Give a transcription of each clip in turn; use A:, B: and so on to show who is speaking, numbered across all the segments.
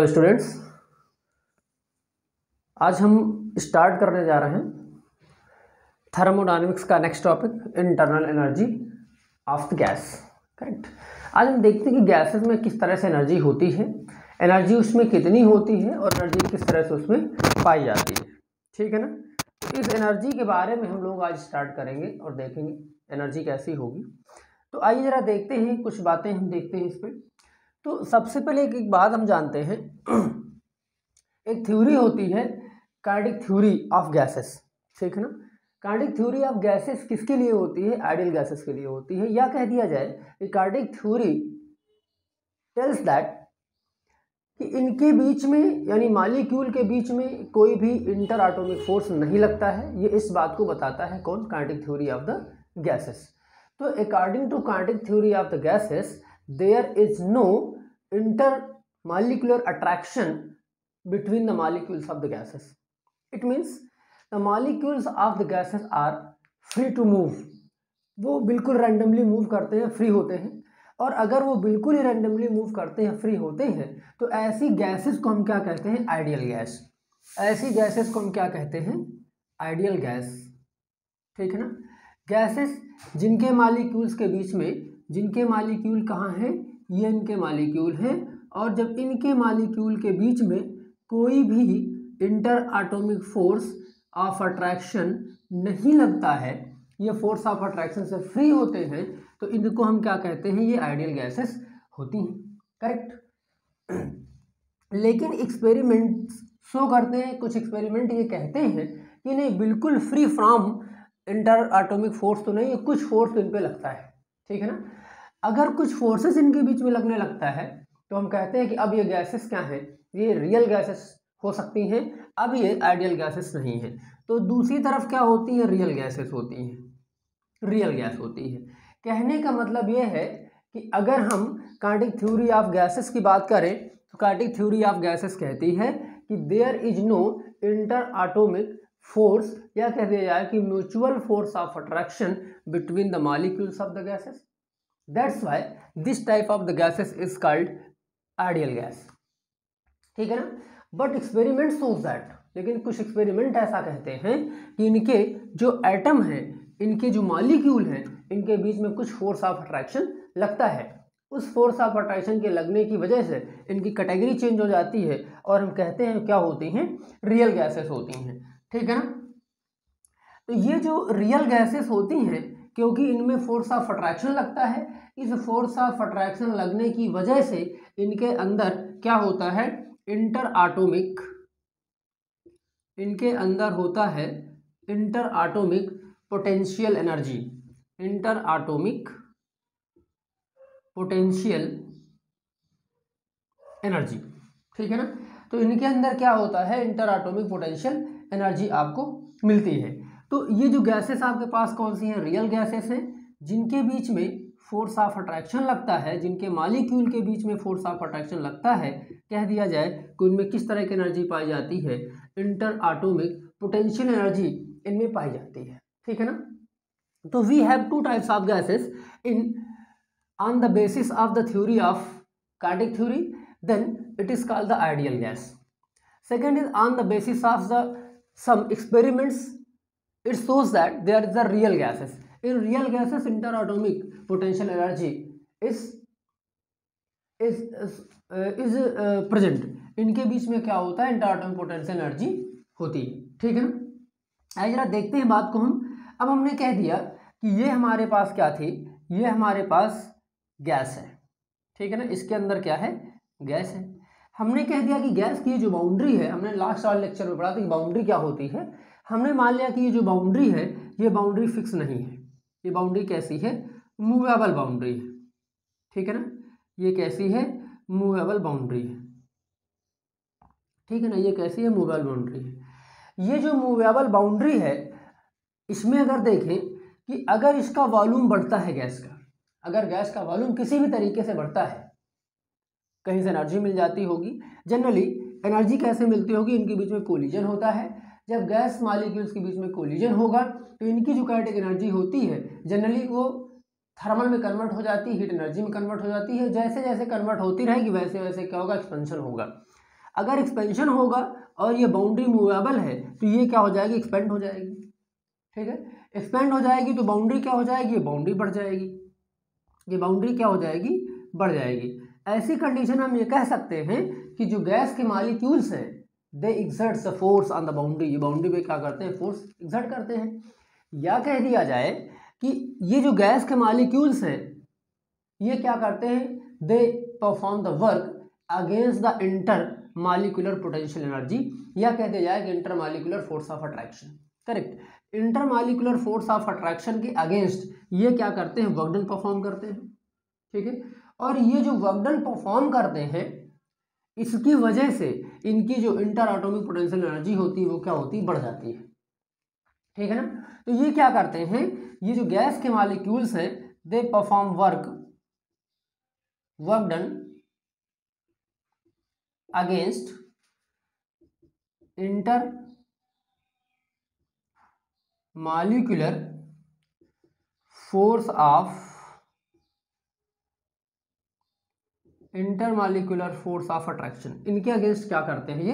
A: Hello students, आज हम start करने जा रहे हैं थर्मोडायनेमिक्स का next topic internal energy of the gas. Correct. आज हम देखते हैं कि गैसेस में किस तरह से एनर्जी होती है, एनर्जी उसमें कितनी होती है और एनर्जी किस तरह से उसमें पाई जाती है। ठीक है ना। तो इस एनर्जी के बारे में हम लोग आज स्टार्ट करेंगे और देखेंगे एनर्जी कैसी होगी। तो आइए ज़रा देखते हैं, कुछ बातें हम देखते हैं इस पर। तो सबसे पहले एक बात हम जानते हैं, एक थ्योरी होती है कार्डिक थ्योरी ऑफ गैसेस। ठीक है ना। कार्डिक थ्योरी ऑफ गैसेस किसके लिए होती है? आइडियल गैसेस के लिए होती है। या कह दिया जाए कि कार्डिक थ्योरी टेल्स दैट कि इनके बीच में यानी मॉलिक्यूल के बीच में कोई भी इंटर एटॉमिक फोर्स नहीं लगता है। ये इस बात को बताता है कौन? Kinetic theory of the gases. तो according to kinetic theory of the gases there is no intermolecular attraction between the molecules of the gases. It means the molecules of the gases are free to move. वो बिल्कुल randomly move करते हैं, free होते हैं। और अगर वो बिल्कुल ही रैंडमली मूव करते हैं, फ्री होते हैं, तो ऐसी गैसेस को हम क्या कहते हैं? Ideal gas. ऐसी गैसेस को हम क्या कहते हैं? Ideal gas. ठीक है ना। गैसेस जिनके मॉलिक्यूल्स के बीच में, जिनके मॉलिक्यूल कहाँ हैं? ये इनके मॉलिक्यूल हैं। और जब इनके मॉलिक्यूल के बीच में कोई भी inter atomic force of attraction नहीं लगता है, ये फोर्स ऑफ अट्रैक्शन से फ्री होते हैं, तो इनको हम क्या कहते हैं? ये आइडियल गैसेस होती हैं। करेक्ट। लेकिन एक्सपेरिमेंट शो करते हैं, कुछ एक्सपेरिमेंट ये कहते हैं कि नहीं, बिल्कुल free from inter atomic force तो नहीं है, कुछ फोर्स तो इन पे लगता है। ठीक है ना। अगर कुछ फोर्सेस इनके बीच में लगने लगता है तो हम कहते हैं कि अब ये गैसेस क्या है? ये रियल गैसेस हो सकती हैं, अब ये आइडियल गैसेस नहीं है। तो दूसरी तरफ क्या होती है? रियल गैसेस होती हैं, रियल गैस होती है। कहने का मतलब ये है कि अगर हम कार्डिक थ्योरी ऑफ गैसेस की बात करें तो कार्डिक थ्योरी ऑफ गैसेस कहती है कि there is no inter atomic force, या कह दिया जाए कि mutual force of attraction between the molecules of the gases. That's why this type of the gases is called ideal gas. ठीक है ना। बट एक्सपेरिमेंट शोज दैट, लेकिन कुछ एक्सपेरिमेंट ऐसा कहते हैं कि इनके जो एटम हैं, इनके जो मॉलिक्यूल हैं, इनके बीच में कुछ फोर्स ऑफ अट्रैक्शन लगता है। उस फोर्स ऑफ अट्रैक्शन के लगने की वजह से इनकी कैटेगरी चेंज हो जाती है और हम कहते हैं क्या होती हैं? रियल गैसेस होती हैं। ठीक है ना। तो ये जो रियल गैसेस होती हैं, क्योंकि इनमें फोर्स ऑफ अट्रैक्शन लगता है, इस फोर्स ऑफ अट्रैक्शन लगने की वजह से इनके अंदर क्या होता है? इंटर एटॉमिक, इनके अंदर होता है inter atomic potential energy, inter atomic potential energy. ठीक है ना। तो इनके अंदर क्या होता है? इंटर एटॉमिक पोटेंशियल एनर्जी आपको मिलती है। तो ये जो गैसेस आपके पास कौन सी हैं? रियल गैसेस हैं, जिनके बीच में फोर्स ऑफ अट्रैक्शन लगता है, जिनके मॉलिक्यूल के बीच में फोर्स ऑफ अट्रैक्शन लगता है। कह दिया जाए कि उनमें किस तरह की एनर्जी पाई जाती है? इंटर एटॉमिक पोटेंशियल एनर्जी इनमें पाई जाती है। ठीक है ना। तो we have two types of gases in on the basis of the theory of kinetic theory, then it is called the ideal gas. Second is on the basis of the some experiments, it shows that there is the real gases. In real gases interatomic potential energy is present. इनके बीच में क्या होता है? इंटरएटॉमिक potential energy होती है। ठीक है ना। आइए जरा देखते हैं बात को हम। अब हमने कह दिया कि ये हमारे पास क्या थी? ये हमारे पास गैस है। ठीक है ना। इसके अंदर क्या है? गैस है। हमने कह दिया कि गैस की जो बाउंड्री है, हमने लास्ट वाले लेक्चर में पढ़ा था कि बाउंड्री क्या होती है। हमने मान लिया कि ये जो बाउंड्री है, ये बाउंड्री फिक्स नहीं है। ये बाउंड्री कैसी है? मूवेबल बाउंड्री है। ठीक है ना। ये कैसी है? मूवेबल बाउंड्री है। ठीक है ना। ये कैसी है? मूवेबल बाउंड्री है। ये जो मूवेबल बाउंड्री है, इसमें अगर देखें कि अगर इसका वॉल्यूम बढ़ता है गैस का, अगर गैस का वॉल्यूम किसी भी तरीके से बढ़ता है, कहीं से एनर्जी मिल जाती होगी। जनरली एनर्जी कैसे मिलती होगी? इनके बीच में कोलिजन होता है। जब गैस मॉलिक्यूल्स के बीच में कोलिजन होगा तो इनकी जो काइनेटिक एनर्जी होती है, जनरली वो थर्मल में कन्वर्ट हो जाती है, हीट एनर्जी में कन्वर्ट हो जाती है। जैसे जैसे कन्वर्ट होती रहेगी वैसे वैसे क्या होगा? एक्सपेंशन होगा। अगर एक्सपेंशन होगा और ये बाउंड्री मूवेबल है तो ये क्या हो जाएगी, एक्सपेंड हो जाएगी। ठीक है, एक्सपेंड हो जाएगी तो बाउंड्री क्या हो जाएगी, बाउंड्री बढ़ जाएगी, ये बाउंड्री क्या हो जाएगी, बढ़ जाएगी। ऐसी कंडीशन हम ये कह सकते हैं कि जो गैस के मॉलिक्यूल्स हैं they exerts a force on the boundary, ये बाउंड्री पे क्या करते हैं, फोर्स एक्सर्ट करते हैं। या कह दिया जाए कि ये जो गैस के मॉलिक्यूल्स हैं ये क्या करते हैं, they perform the work against the inter molecular potential energy, या कह दिया जाए कि inter molecular force of attraction. Correct, inter molecular force of attraction के अगेंस्ट ये क्या करते हैं, वर्क डन परफॉर्म करते हैं। ठीक है, और ये जो वर्क डन परफॉर्म करते हैं इसकी वजह से इनकी जो इंटर एटॉमिक पोटेंशियल एनर्जी होती है वो क्या होती है, बढ़ जाती है। ठीक है ना, तो ये क्या करते हैं, ये जो गैस के मॉलिक्यूल्स हैं they perform work done against inter molecular force of attraction, इनके अगेंस्ट क्या करते हैं, ये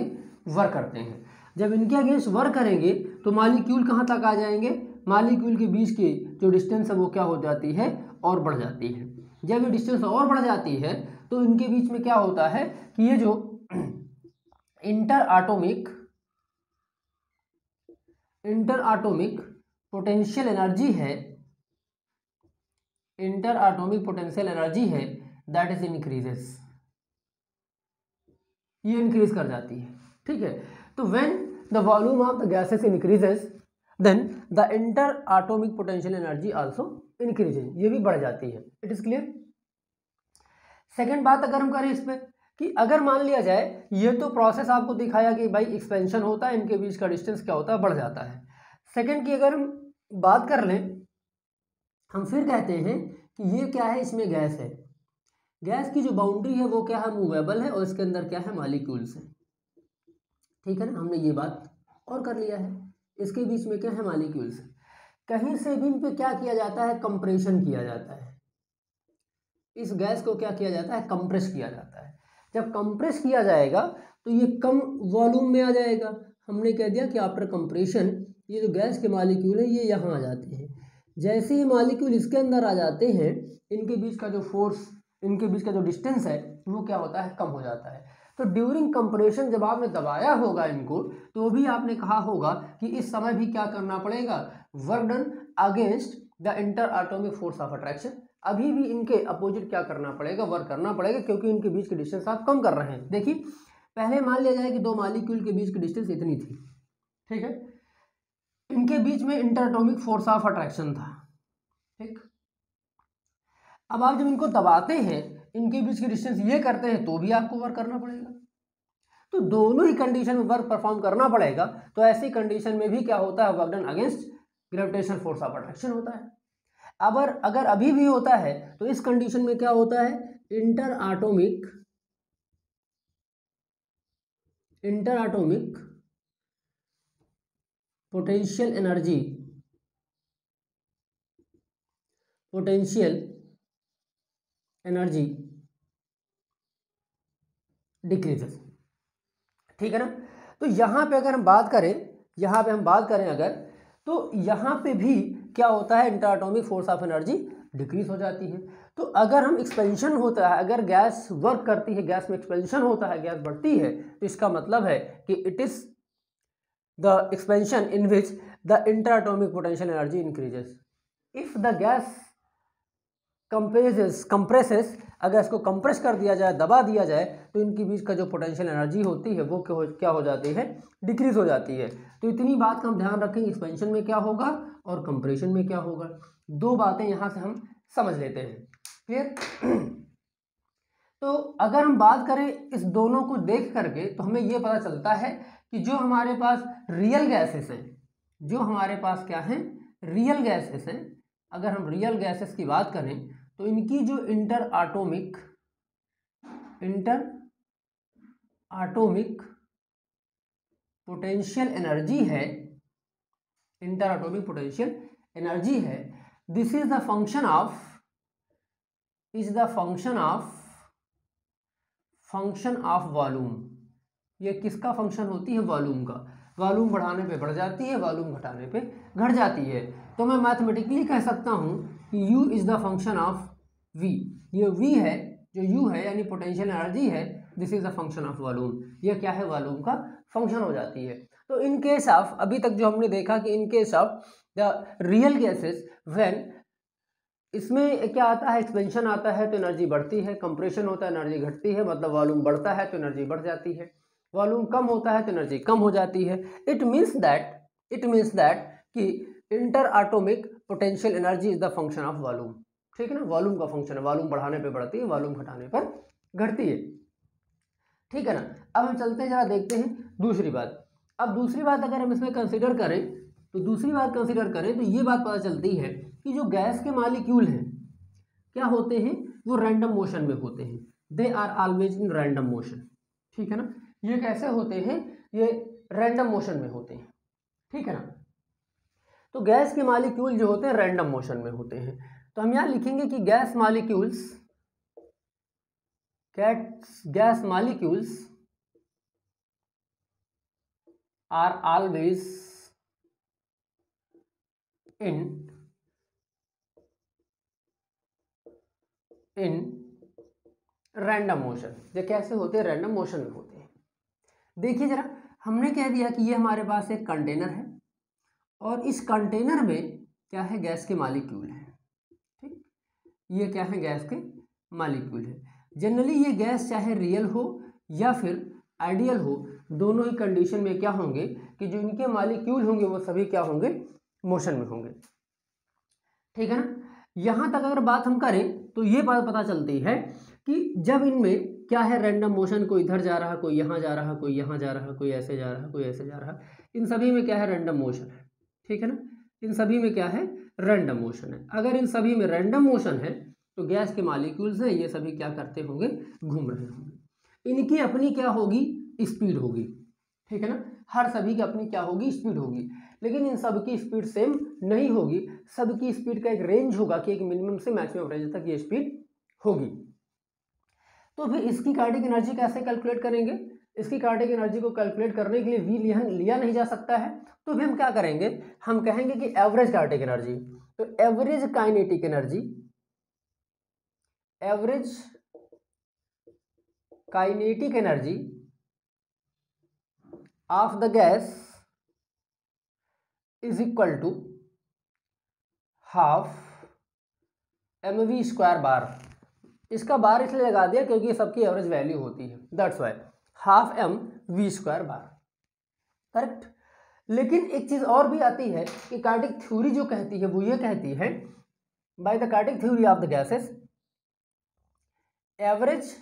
A: वर्क करते हैं। जब इनके अगेंस्ट वर्क करेंगे तो मॉलिक्यूल कहाँ तक आ जाएंगे, मॉलिक्यूल के बीच की जो डिस्टेंस है वो क्या हो जाती है, और बढ़ जाती है। जब ये डिस्टेंस और बढ़ जाती है तो इनके बीच में क्या होता है कि ये जो इंटर आटोमिक पोटेंशियल एनर्जी है, इंटर आटोमिक पोटेंशियल एनर्जी है दैट इज इंक्रीजेस, ये इंक्रीज कर जाती है। ठीक है, तो when the volume of the gases increases then the inter atomic potential energy also increases, ये भी बढ़ जाती है। It is clear. सेकेंड बात अगर हम करें इस पे कि अगर मान लिया जाए ये तो प्रोसेस आपको दिखाया कि भाई एक्सपेंशन होता है, इनके बीच का डिस्टेंस क्या होता है, बढ़ जाता है। सेकेंड की अगर हम बात कर लें, हम फिर कहते हैं कि ये क्या है, इसमें गैस है, गैस की जो बाउंड्री है वो क्या है, मूवेबल है, और इसके अंदर क्या है, मॉलिक्यूल्स है। ठीक है ना, हमने ये बात और कर लिया है, इसके बीच में क्या है, मॉलिक्यूल्स है। कहीं से भी इन पे क्या किया जाता है, कंप्रेशन किया जाता है, इस गैस को क्या किया जाता है, कंप्रेस किया जाता है। जब कंप्रेस किया जाएगा तो ये कम वॉल्यूम में आ जाएगा। हमने कह दिया कि आफ्टर कंप्रेशन ये जो गैस के मॉलिक्यूल है ये यहाँ आ जाते हैं। जैसे ही मॉलिक्यूल इसके अंदर आ जाते हैं इनके बीच का जो फोर्स, इनके बीच का जो डिस्टेंस है वो क्या होता है, कम हो जाता है। तो ड्यूरिंग कंप्रेशन जब आपने दबाया होगा इनको तो भी आपने कहा होगा कि इस समय भी क्या करना पड़ेगा, work done against the inter atomic force of attraction, अभी भी इनके अपोजिट क्या करना पड़ेगा, वर्क करना पड़ेगा, क्योंकि इनके बीच की डिस्टेंस आप कम कर रहे हैं। देखिए पहले मान लिया जाए कि दो मॉलिक्यूल के बीच की डिस्टेंस इतनी थी, ठीक है, इनके बीच में inter atomic force of attraction था। ठीक, अब आप जब इनको दबाते हैं, इनके बीच की डिस्टेंस ये करते हैं तो भी आपको वर्क करना पड़ेगा। तो दोनों ही कंडीशन में वर्क परफॉर्म करना पड़ेगा। तो ऐसी कंडीशन में भी क्या होता है, work done against gravitational force of attraction होता है। अगर अभी भी होता है तो इस कंडीशन में क्या होता है, inter atomic potential energy decreases. ठीक है ना, तो यहां पे अगर हम बात करें, अगर तो यहां पे भी क्या होता है, inter atomic force of energy decrease हो जाती है। तो अगर हम एक्सपेंशन होता है, अगर गैस वर्क करती है, गैस में एक्सपेंशन होता है, गैस बढ़ती है, तो इसका मतलब है कि it is the expansion in which the inter atomic potential energy increases. If the gas compresses, अगर इसको कंप्रेस कर दिया जाए, दबा दिया जाए, तो इनके बीच का जो पोटेंशियल एनर्जी होती है वो क्या हो जाती है, डिक्रीज हो जाती है। तो इतनी बात का हम ध्यान रखेंगे, एक्सपेंशन में क्या होगा और कंप्रेशन में क्या होगा, दो बातें यहाँ से हम समझ लेते हैं। क्लियर। तो अगर हम बात करें इस दोनों को देख करके तो हमें ये पता चलता है कि जो हमारे पास रियल गैसेस हैं, जो हमारे पास क्या हैं, रियल गैसेस हैं, अगर हम रियल गैसेस की बात करें तो इनकी जो इंटर आटोमिक पोटेंशियल एनर्जी है, इंटर आटोमिक पोटेंशियल एनर्जी है, this is the function of volume, ये किसका फंक्शन होती है? वॉल्यूम का। वॉल्यूम बढ़ाने पे बढ़ जाती है, वॉल्यूम घटाने पे घट जाती है। तो मैं मैथमेटिकली कह सकता हूँ कि U is the function of V। ये V है, जो U है यानी पोटेंशियल एनर्जी है, this is the function of volume. ये क्या है? वॉल्यूम का फंक्शन हो जाती है। तो इन केस ऑफ, अभी तक जो हमने देखा कि in case of the real gases when, इसमें क्या आता है? एक्सपेंशन आता है तो एनर्जी बढ़ती है, कंप्रेशन होता है एनर्जी घटती है, मतलब वॉल्यूम बढ़ता है तो एनर्जी बढ़ जाती है, वॉल्यूम कम होता है तो एनर्जी कम हो जाती है। इट मीन्स दैट कि inter atomic potential energy is the function of volume. ठीक है ना, वॉल्यूम का फंक्शन है, वॉल्यूम बढ़ाने पे बढ़ती है, वॉल्यूम घटाने पर घटती है। ठीक है ना। अब हम चलते हैं, जरा देखते हैं दूसरी बात। अब दूसरी बात अगर हम इसमें कंसिडर करें तो ये बात पता चलती है कि जो गैस के मॉलिक्यूल हैं क्या होते हैं? वो रैंडम मोशन में होते हैं। They are always in random motion. ठीक है ना। ये कैसे होते हैं? ये रैंडम मोशन में होते हैं। ठीक है ना। तो गैस के मॉलिक्यूल जो होते हैं रैंडम मोशन में होते हैं। तो हम यहाँ लिखेंगे कि gas molecules are always in random motion. ये कैसे होते हैं? रैंडम मोशन में होते हैं। देखिए जरा, हमने कह दिया कि ये हमारे पास एक कंटेनर है और इस कंटेनर में क्या है? गैस के मॉलिक्यूल है। ठीक, ये क्या है? गैस के मॉलिक्यूल है। जनरली ये गैस चाहे रियल हो या फिर आइडियल हो, दोनों ही कंडीशन में क्या होंगे कि जो इनके मॉलिक्यूल होंगे वो सभी क्या होंगे? मोशन में होंगे। ठीक है ना। यहां तक अगर बात हम करें तो ये बात पता चलती है कि जब इनमें क्या है? रैंडम मोशन, कोई इधर जा रहा, कोई यहाँ जा रहा, कोई यहाँ जा रहा, कोई ऐसे जा रहा, कोई ऐसे जा रहा, इन सभी में क्या है? रैंडम मोशन है। ठीक है ना। इन सभी में क्या है? रैंडम मोशन है। अगर इन सभी में रैंडम मोशन है तो गैस के मॉलिक्यूल्स हैं, ये सभी क्या करते होंगे? घूम रहे होंगे। इनकी अपनी क्या होगी? स्पीड होगी। ठीक है ना। हर सभी की अपनी क्या होगी? स्पीड होगी। लेकिन इन सब की स्पीड सेम नहीं होगी। सबकी स्पीड का एक रेंज होगा कि एक मिनिमम से मैक्सिमम रेंज तक ये स्पीड होगी। तो फिर इसकी काइनेटिक एनर्जी कैसे कैलकुलेट करेंगे? इसकी काइनेटिक एनर्जी को कैलकुलेट करने के लिए वी लिया नहीं जा सकता है। तो फिर हम क्या करेंगे? हम कहेंगे कि एवरेज काइनेटिक एनर्जी। तो average kinetic energy of the gas is equal to half mv square bar. इसका बार इसलिए लगा दिया क्योंकि ये सबकी एवरेज वैल्यू होती है, that's why half mv square bar. Correct. लेकिन एक चीज और भी आती है कि काइनेटिक थ्योरी जो कहती है वो ये कहती है, by the kinetic theory of the gases, average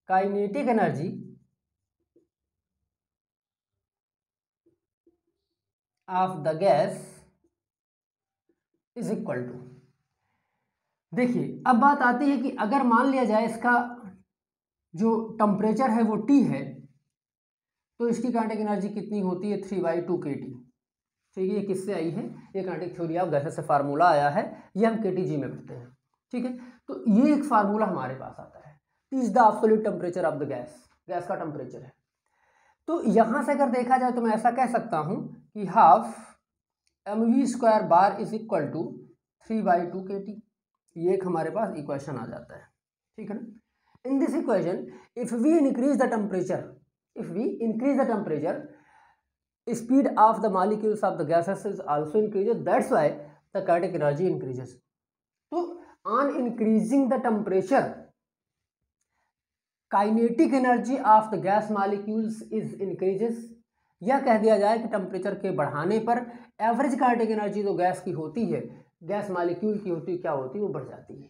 A: kinetic energy of the gas is equal to. देखिए अब बात आती है कि अगर मान लिया जाए इसका जो टेम्परेचर है वो T है, तो इसकी काइनेटिक एनर्जी कितनी होती है? 3/2 kT। ठीक है, ये किससे आई है? ये काइनेटिक थ्योरी ऑफ गैसेस से फार्मूला आया है, ये हम kTg में पढ़ते हैं। ठीक है, तो ये एक फार्मूला हमारे पास आता है, T is the absolute temperature of the gas, gas का टेम्परेचर है। तो यहां से अगर देखा जाए तो मैं ऐसा कह सकता हूं कि half mv square bar is equal to 3/2 kT। ये एक हमारे पास इक्वेशन आ जाता है। ठीक है ना। In this equation if we increase the temperature, speed of the molecules of the gases is also increases, that's why the kinetic energy increases. So on increasing the temperature, kinetic energy of the gas molecules is increases। यह कह दिया जाए कि temperature के बढ़ाने पर average kinetic energy जो gas की होती है, गैस मॉलिक्यूल की होती है, क्या होती है? वो बढ़ जाती है।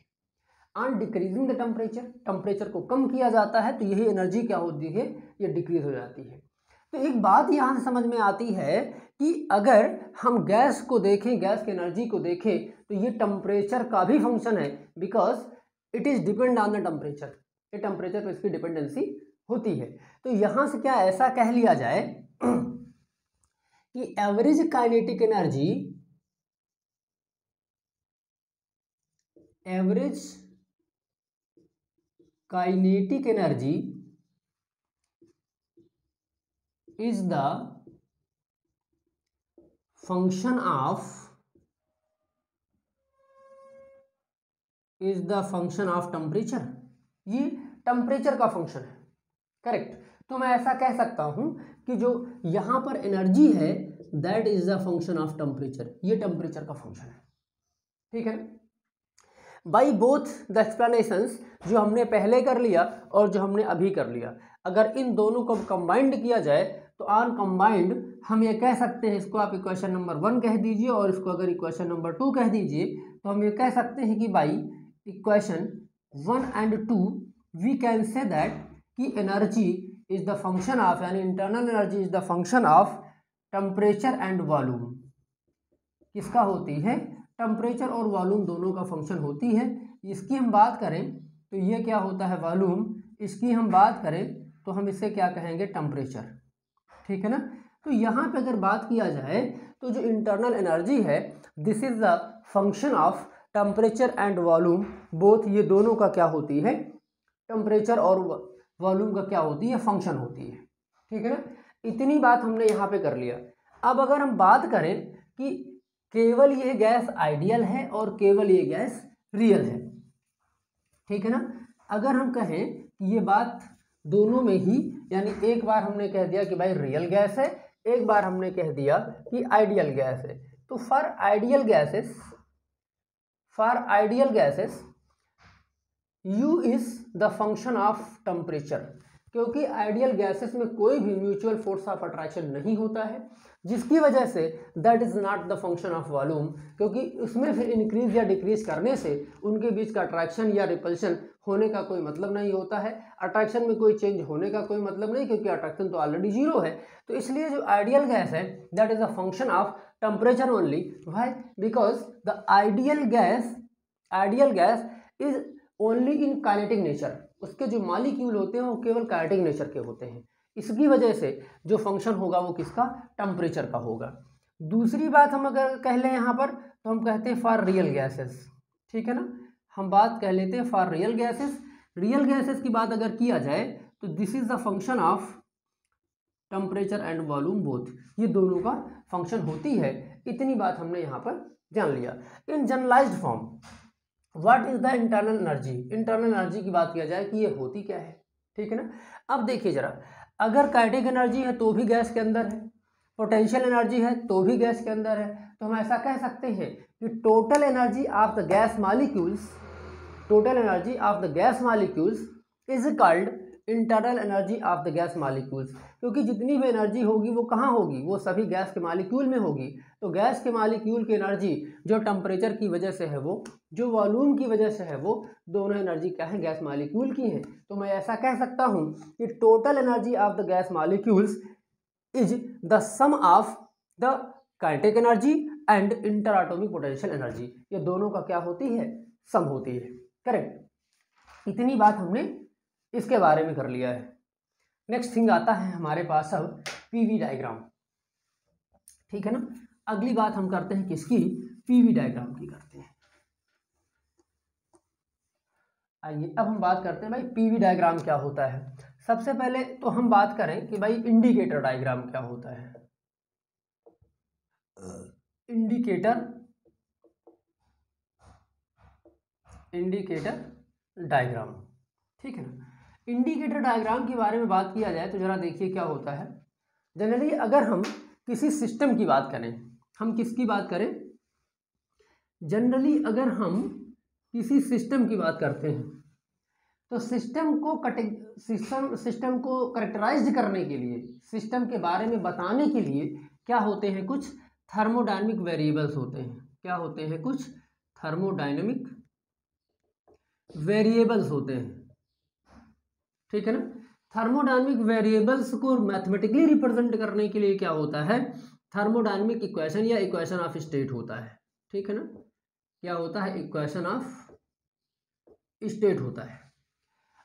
A: ऑन डिक्रीजिंग द टेम्परेचर को कम किया जाता है तो यही एनर्जी क्या होती है? ये डिक्रीज हो जाती है। तो एक बात यहां से समझ में आती है कि अगर हम गैस को देखें, गैस की एनर्जी को देखें, तो ये टेम्परेचर का भी फंक्शन है, because it is depend on the temperature. ये टेम्परेचर पर इसकी डिपेंडेंसी होती है। तो यहां से क्या ऐसा कह लिया जाए कि average kinetic energy is the function of temperature. ये टेम्परेचर का फंक्शन है, करेक्ट। तो मैं ऐसा कह सकता हूं कि जो यहां पर एनर्जी है that is the function of temperature, ये टेम्परेचर का फंक्शन है, ठीक है। बाई बोथ द एक्सप्लेनेशंस, जो हमने पहले कर लिया और जो हमने अभी कर लिया, अगर इन दोनों को कंबाइंड किया जाए तो ऑन कंबाइंड हम ये कह सकते हैं, इसको आप इक्वेशन नंबर 1 कह दीजिए और इसको अगर इक्वेशन नंबर 2 कह दीजिए, तो हम ये कह सकते हैं कि by equation 1 and 2 we can say that कि energy is the function of, यानी internal energy is the function of temperature and volume. किसका होती है? टेम्परेचर और वॉल्यूम दोनों का फंक्शन होती है। इसकी हम बात करें तो ये क्या होता है? वॉल्यूम। इसकी हम बात करें तो हम इसे क्या कहेंगे? टेम्परेचर, ठीक है ना। तो यहाँ पे अगर बात किया जाए तो जो इंटरनल एनर्जी है this is the function of temperature and volume both, ये दोनों का क्या होती है? टेम्परेचर और वॉल्यूम का क्या होती है? फंक्शन होती है, ठीक है ना। इतनी बात हमने यहाँ पे कर लिया। अब अगर हम बात करें कि केवल ये गैस आइडियल है और केवल ये गैस रियल है, ठीक है ना। अगर हम कहें कि ये बात दोनों में ही, यानी एक बार हमने कह दिया कि भाई रियल गैस है, एक बार हमने कह दिया कि आइडियल गैस है, तो for ideal gases U is the function of temperature, क्योंकि आइडियल गैसेस में कोई भी म्यूचुअल फोर्स ऑफ अट्रैक्शन नहीं होता है, जिसकी वजह say that is not the function of volume, क्योंकि उसमें फिर इंक्रीज या डिक्रीज करने से उनके बीच का अट्रैक्शन या रिपल्शन होने का कोई मतलब नहीं होता है। अट्रैक्शन में कोई चेंज होने का कोई मतलब नहीं, क्योंकि अट्रैक्शन तो ऑलरेडी जीरो है। तो इसलिए जो आइडियल गैस है that is the function of temperature only. Why? Because the ideal gas is only in kinetic nature, उसके जो मॉलिक्यूल होते हैं वो केवल काइनेटिक नेचर के होते हैं। इसकी वजह से जो फंक्शन होगा वो किसका? टेम्परेचर का होगा। दूसरी बात हम अगर कह लें यहाँ पर तो हम कहते हैं फॉर रियल गैसेस, ठीक है ना। हम बात कह लेते हैं फॉर रियल गैसेस की बात अगर किया जाए तो this is the function of temperature and volume both, ये दोनों का फंक्शन होती है। इतनी बात हमने यहाँ पर जान लिया। In generalized form what is the internal energy, internal energy की बात किया जाए कि ये होती क्या है, ठीक है ना। अब देखिए जरा, अगर काइनेटिक एनर्जी है तो भी गैस के अंदर है, पोटेंशियल एनर्जी है तो भी गैस के अंदर है, तो हम ऐसा कह सकते हैं कि total energy of the gas molecules is called internal energy of the gas molecules, क्योंकि जितनी भी एनर्जी होगी वो कहाँ होगी? वो सभी गैस के मॉलिक्यूल में होगी। तो गैस के मॉलिक्यूल की एनर्जी जो टेम्परेचर की वजह से है वो, जो वॉल्यूम की वजह से है वो, दोनों एनर्जी क्या है? गैस मॉलिक्यूल की है। तो मैं ऐसा कह सकता हूँ कि total energy of the gas molecules is the sum of the kinetic energy and inter atomic potential energy, ये दोनों का क्या होती है? सम होती है, करेक्ट। इतनी बात हमने इसके बारे में कर लिया है। नेक्स्ट थिंग आता है हमारे पास अब पीवी डायग्राम, ठीक है ना। अगली बात हम करते हैं किसकी? पीवी डायग्राम की करते हैं। आइए अब हम बात करते हैं भाई पीवी डायग्राम क्या होता है। सबसे पहले तो हम बात करें कि भाई इंडिकेटर डायग्राम क्या होता है। इंडिकेटर डायग्राम, ठीक है ना। इंडिकेटर डायग्राम के बारे में बात किया जाए तो जरा देखिए क्या होता है। जनरली अगर हम किसी सिस्टम की बात करें, हम किसकी बात करें? जनरली अगर हम किसी सिस्टम की बात करते हैं तो सिस्टम को करेक्टराइज करने के लिए, सिस्टम के बारे में बताने के लिए क्या होते हैं? कुछ थर्मोडायनेमिक वेरिएबल्स होते हैं। क्या होते हैं? कुछ थर्मोडायनेमिक वेरिएबल्स होते हैं, ठीक है ना। थर्मोडायनेमिक वेरिएबल्स को मैथमेटिकली रिप्रेजेंट करने के लिए क्या होता है? थर्मोडायनेमिक इक्वेशन या इक्वेशन ऑफ स्टेट होता है, ठीक है ना। क्या होता है? इक्वेशन ऑफ स्टेट होता है।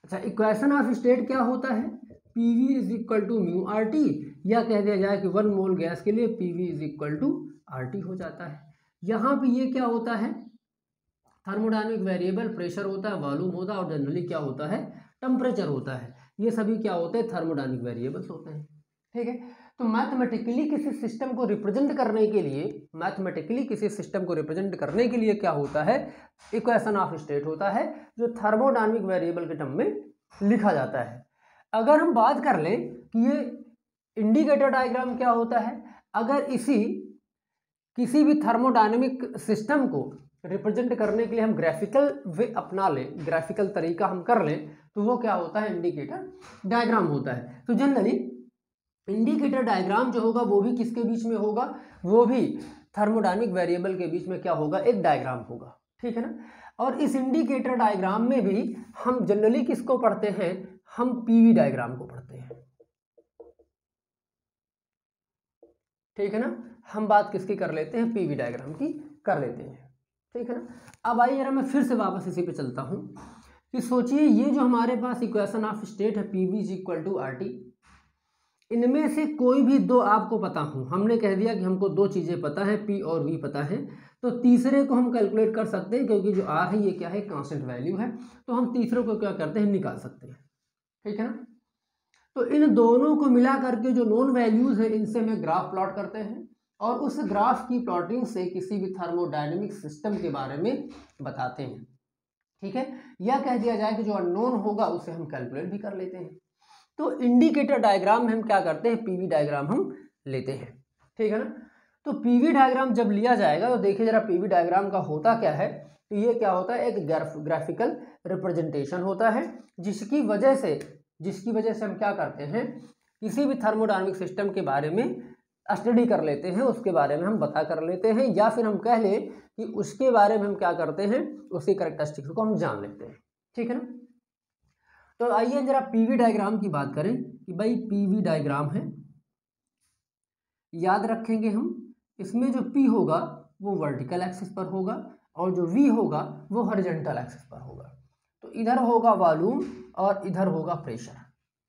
A: अच्छा, इक्वेशन ऑफ स्टेट क्या होता है? PV is equal to mu RT, या कह दिया जाए कि 1 मोल गैस के लिए PV is equal to RT हो जाता है। यहाँ पे ये क्या होता है? थर्मोडायनेमिक वेरिएबल प्रेशर होता है, वॉल्यूम होता है और जनरली क्या होता है? टेम्परेचर होता है। ये सभी क्या होते हैं? थर्मोडायनेमिक वेरिएबल्स होते हैं, ठीक है। तो मैथमेटिकली किसी सिस्टम को रिप्रेजेंट करने के लिए क्या होता है, इक्वेशन ऑफ स्टेट होता है जो थर्मोडायनामिक वेरिएबल के टर्म में लिखा जाता है। अगर हम बात कर लें कि ये इंडिकेटर डायग्राम क्या होता है, अगर किसी भी थर्मोडायनामिक सिस्टम को रिप्रेजेंट करने के लिए हम ग्राफिकल वे अपना लें, ग्राफिकल तरीका हम कर लें, तो वो क्या होता है, इंडिकेटर डायग्राम होता है। तो जनरली इंडिकेटर डायग्राम जो होगा वो भी किसके बीच में होगा, वो भी थर्मोडायनामिक वेरिएबल के बीच में क्या होगा, एक डायग्राम होगा, ठीक है ना। और इस इंडिकेटर डायग्राम में भी हम जनरली किसको पढ़ते हैं, हम पीवी डायग्राम को पढ़ते हैं, ठीक है ना। हम बात किसकी कर लेते हैं, पीवी डायग्राम की कर लेते हैं, ठीक है ना। अब आइए जरा मैं फिर से वापस इसी पे चलता हूँ कि सोचिए ये जो हमारे पास इक्वेशन ऑफ स्टेट है PV is equal to R T, इनमें से कोई भी दो आपको पता हो, हमने कह दिया कि हमको दो चीज़ें पता है, पी और वी पता है, तो तीसरे को हम कैलकुलेट कर सकते हैं, क्योंकि जो आर है ये क्या है, कांस्टेंट वैल्यू है, तो हम तीसरे को क्या करते हैं, निकाल सकते हैं, ठीक है ना। तो इन दोनों को मिला करके जो नॉन वैल्यूज है इनसे में ग्राफ प्लॉट करते हैं, और उस ग्राफ की प्लॉटिंग से किसी भी थर्मोडायनेमिक सिस्टम के बारे में बताते हैं, ठीक है। या कह दिया जाए कि जो अननोन होगा उसे हम कैलकुलेट भी कर लेते हैं। तो इंडिकेटर डायग्राम में हम क्या करते हैं, पीवी डायग्राम हम लेते हैं, ठीक है ना। तो पीवी डायग्राम जब लिया जाएगा तो देखिए जरा पीवी डायग्राम का होता क्या है, तो ये क्या होता है, एक ग्राफिकल रिप्रेजेंटेशन होता है, जिसकी वजह से हम क्या करते हैं, किसी भी थर्मोडायनामिक सिस्टम के बारे में स्टडी कर लेते हैं, उसके बारे में हम बता कर लेते हैं, या फिर हम कह लें कि उसके बारे में हम क्या करते हैं, उसकी कैरेक्टरिस्टिक्स को हम जान लेते हैं, ठीक है ना। तो आइए जरा पीवी डायग्राम की बात करें कि भाई पीवी डायग्राम है, याद रखेंगे हम, इसमें जो पी होगा वो वर्टिकल एक्सिस पर होगा और जो वी होगा वो हॉरिजॉन्टल एक्सिस पर होगा। तो इधर होगा वॉल्यूम और इधर होगा प्रेशर,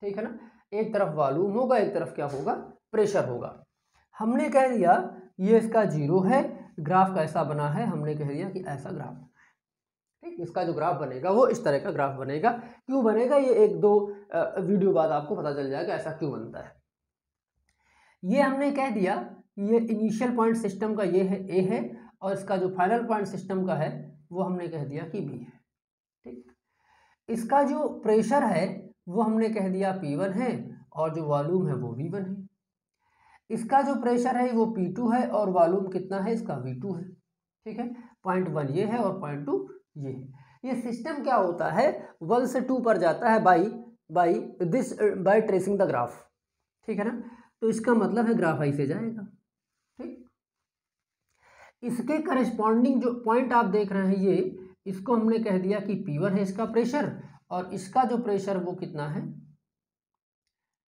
A: ठीक है ना। एक तरफ वॉल्यूम होगा, एक तरफ क्या होगा, प्रेशर होगा। हमने कह दिया ये इसका जीरो है, ग्राफ कैसा बना है, हमने कह दिया कि ऐसा ग्राफ बना है, ठीक। इसका जो ग्राफ बनेगा वो इस तरह का ग्राफ बनेगा। क्यों बनेगा, ये एक दो वीडियो बाद आपको पता चल जाएगा ऐसा क्यों बनता है। ये हमने कह दिया ये इनिशियल पॉइंट सिस्टम का ये है ए है, और इसका जो फाइनल पॉइंट सिस्टम का है वो हमने कह दिया कि बी है, ठीक। इसका जो प्रेशर है वो हमने कह दिया P1 है, और जो वॉल्यूम है वो V1 है। इसका जो प्रेशर है वो P2 है, और वॉल्यूम कितना है इसका, V2 है, ठीक है। पॉइंट 1 ये है और पॉइंट 2 ये है। ये सिस्टम क्या होता है, 1 से 2 पर जाता है बाई ट्रेसिंग द ग्राफ, ठीक है ना। तो इसका मतलब है ग्राफ ऐसे जाएगा, ठीक। इसके करस्पॉन्डिंग जो पॉइंट आप देख रहे हैं ये, इसको हमने कह दिया कि P1 है इसका प्रेशर, और इसका जो प्रेशर वो कितना है,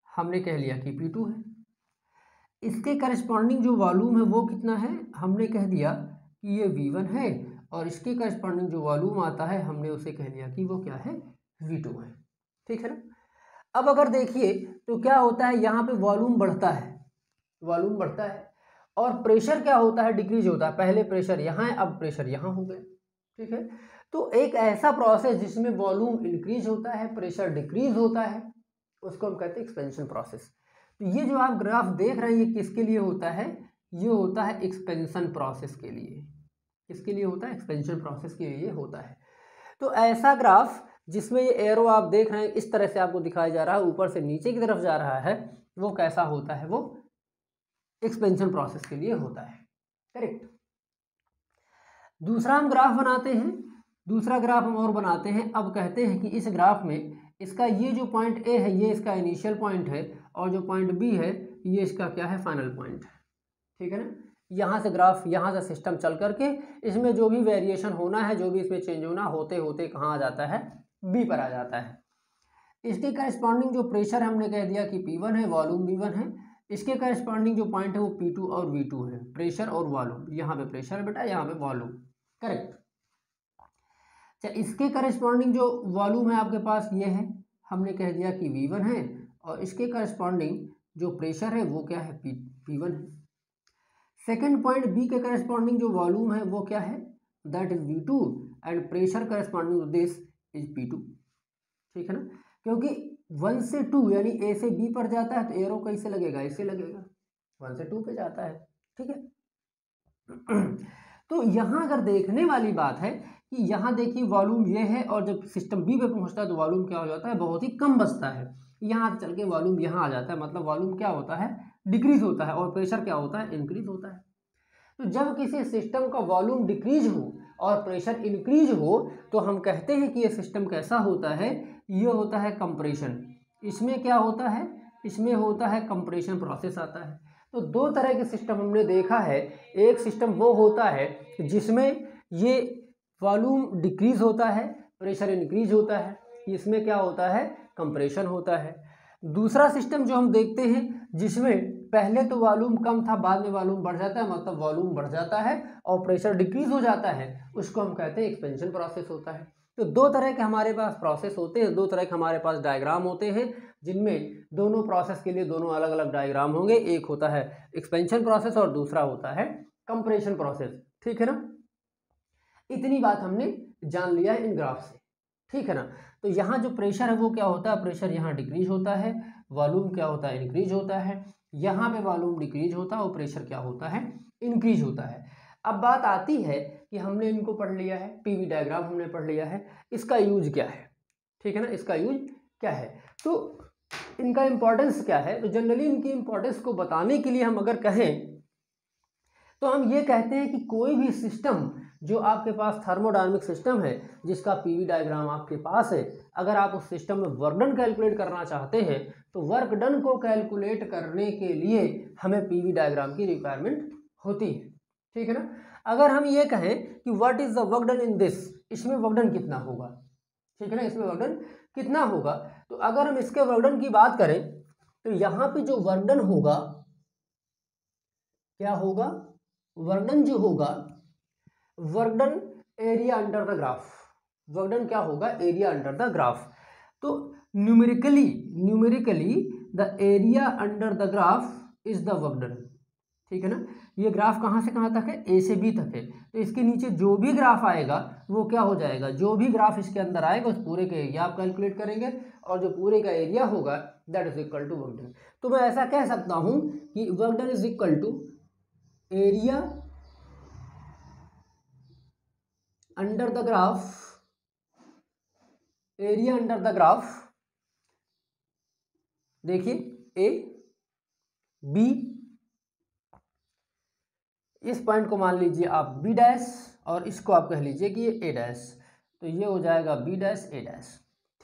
A: हमने कह लिया कि P2 है। इसके करस्पॉन्डिंग जो वॉल्यूम है वो कितना है, हमने कह दिया कि ये V1 है, और इसके करस्पॉन्डिंग जो वॉल्यूम आता है हमने उसे कह लिया कि वो क्या है, V2 है, ठीक है ना। अब अगर देखिए तो क्या होता है, यहाँ पे वॉल्यूम बढ़ता है, और प्रेशर क्या होता है, डिक्रीज होता है। पहले प्रेशर यहाँ है, अब प्रेशर यहाँ हो गया, ठीक है। तो एक ऐसा प्रोसेस जिसमें वॉल्यूम इंक्रीज होता है, प्रेशर डिक्रीज होता है, उसको हम कहते हैं एक्सपेंशन प्रोसेस। तो ये जो आप ग्राफ देख रहे हैं ये किसके लिए होता है, ये होता है एक्सपेंशन प्रोसेस के लिए। किसके लिए होता है, एक्सपेंशन प्रोसेस के लिए होता है। तो ऐसा ग्राफ जिसमें ये एरो आप देख रहे हैं इस तरह से आपको दिखाया जा रहा है, ऊपर से नीचे की तरफ जा रहा है, वो कैसा होता है, वो एक्सपेंशन प्रोसेस के लिए होता है, करेक्ट। दूसरा हम ग्राफ बनाते हैं, दूसरा ग्राफ हम और बनाते हैं। अब कहते हैं कि इस ग्राफ में इसका ये जो पॉइंट ए है ये इसका इनिशियल पॉइंट है, और जो पॉइंट बी है ये इसका क्या है, फाइनल पॉइंट है, ठीक है ना। यहाँ से ग्राफ, यहाँ से सिस्टम चल करके इसमें जो भी वेरिएशन होना है, जो भी इसमें चेंज होना, होते होते कहाँ आ जाता है, बी पर आ जाता है। इसके करस्पॉन्डिंग जो प्रेशर हमने कह दिया कि P1 है, वॉल्यूम V1 है। इसके करस्पॉन्डिंग जो पॉइंट है वो P2 और V2 है, प्रेशर और वॉल्यूम। यहाँ पे प्रेशर बेटा, यहाँ पे वॉल्यूम, करेक्ट। अच्छा, इसके करस्पॉन्डिंग जो वॉल्यूम है आपके पास ये है, हमने कह दिया कि V1 है, और इसके करस्पॉन्डिंग जो प्रेशर है वो क्या है, P1 है। सेकेंड पॉइंट बी के करस्पॉन्डिंग जो वॉल्यूम है वो क्या है, that is V2, and pressure corresponding to this is P2, ठीक है ना। क्योंकि 1 से 2 यानी ए से बी पर जाता है तो एरो कैसे लगेगा, ऐसे लगेगा, 1 से 2 पे जाता है, ठीक है। तो यहाँ अगर देखने वाली बात है कि यहाँ देखिए वॉल्यूम ये है और जब सिस्टम बी पे पहुँचता है तो वॉल्यूम क्या हो जाता है, बहुत ही कम बचता है, यहाँ से चल के वॉल्यूम यहाँ आ जाता है, मतलब वॉल्यूम क्या होता है, डिक्रीज होता है, और प्रेशर क्या होता है, इंक्रीज होता है। तो जब किसी सिस्टम का वॉल्यूम डिक्रीज हो और प्रेशर इंक्रीज हो तो हम कहते हैं कि ये सिस्टम कैसा होता है, ये होता है कंप्रेशन। इसमें क्या होता है, इसमें होता है कंप्रेशन प्रोसेस आता है। तो दो तरह के सिस्टम हमने देखा है, एक सिस्टम वो होता है जिसमें ये वॉल्यूम डिक्रीज होता है, प्रेशर इंक्रीज होता है, इसमें क्या होता है, कंप्रेशन होता है। दूसरा सिस्टम जो हम देखते हैं जिसमें पहले तो वॉल्यूम कम था, बाद में वॉल्यूम बढ़ जाता है, मतलब वॉल्यूम बढ़ जाता है और प्रेशर डिक्रीज हो जाता है, उसको हम कहते हैं एक्सपेंशन प्रोसेस होता है। तो दो तरह के हमारे पास प्रोसेस होते हैं, दो तरह के हमारे पास डायग्राम होते हैं, जिनमें दोनों प्रोसेस के लिए दोनों अलग अलग डायग्राम होंगे। एक होता है एक्सपेंशन प्रोसेस और दूसरा होता है कंप्रेशन प्रोसेस, ठीक है ना। इतनी बात हमने जान लिया है इन ग्राफ से, ठीक है ना। तो यहाँ जो प्रेशर है वो क्या होता है, प्रेशर यहाँ डिक्रीज होता है, वॉल्यूम क्या होता है, इंक्रीज होता है। यहाँ पे वॉल्यूम डिक्रीज होता है और प्रेशर क्या होता है, इंक्रीज होता है। अब बात आती है कि हमने इनको पढ़ लिया है, पीवी डायग्राम हमने पढ़ लिया है, इसका यूज क्या है, ठीक है ना, इसका यूज क्या है, तो इनका इंपॉर्टेंस क्या है। तो जनरली इनकी इंपॉर्टेंस को बताने के लिए हम अगर कहें तो हम ये कहते हैं कि कोई भी सिस्टम जो आपके पास थर्मोडायनामिक सिस्टम है, जिसका पीवी डायग्राम आपके पास है, अगर आप उस सिस्टम में वर्क डन कैलकुलेट करना चाहते हैं तो वर्क डन को कैलकुलेट करने के लिए हमें पीवी डायग्राम की रिक्वायरमेंट होती है, ठीक है ना। अगर हम ये कहें कि what is the work done in this, इसमें वर्क डन कितना होगा, ठीक है ना, इसमें वर्क डन कितना होगा, तो अगर हम इसके वर्क डन की बात करें तो यहाँ पे जो वर्क डन होगा क्या होगा, वर्कडन जो होगा, work done area under the graph, work done क्या होगा, एरिया अंडर द ग्राफ। तो numerically the area under the graph is the work done, ठीक है ना। ये ग्राफ कहाँ से कहाँ तक है, ए से बी तक है, तो इसके नीचे जो भी ग्राफ आएगा वो क्या हो जाएगा, जो भी ग्राफ इसके अंदर आएगा उस पूरे के एरिया आप कैलकुलेट करेंगे और जो पूरे का एरिया होगा that is equal to work done. तो मैं ऐसा कह सकता हूँ कि work done is equal to area under the graph, area under the graph, देखिए ए बी, इस पॉइंट को मान लीजिए आप बी डैश और इसको आप कह लीजिए कि ये ए डैश, तो ये हो जाएगा बी डैश ए डैश,